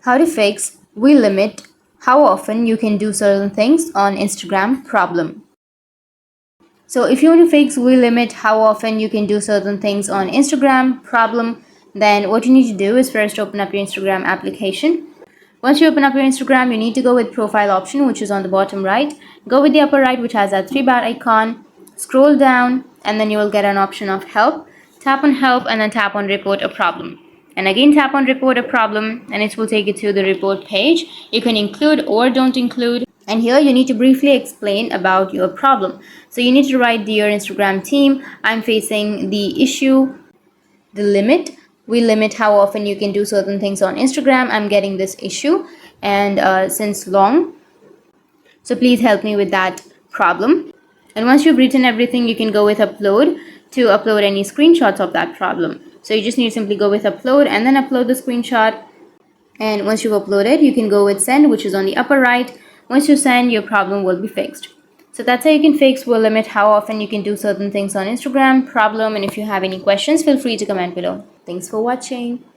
How to fix we limit how often you can do certain things on Instagram problem. So if you want to fix we limit how often you can do certain things on Instagram problem, then what you need to do is first open up your Instagram application. Once you open up your Instagram, you need to go with profile option, which is on the bottom right. Go with the upper right, which has that three bar icon. Scroll down and then you will get an option of help. Tap on help and then tap on report a problem. And again tap on report a problem and it will take you to the report page. You can include or don't include. And here you need to briefly explain about your problem. So you need to write, dear Instagram team, I'm facing the issue, the limit. We limit how often you can do certain things on Instagram. I'm getting this issue and since long. So please help me with that problem. And once you've written everything, you can go with upload to upload any screenshots of that problem. So you just need to simply go with upload and then upload the screenshot. And once you've uploaded, you can go with send, which is on the upper right. Once you send, your problem will be fixed. So that's how you can fix will limit how often you can do certain things on Instagram problem. And if you have any questions, feel free to comment below. Thanks for watching.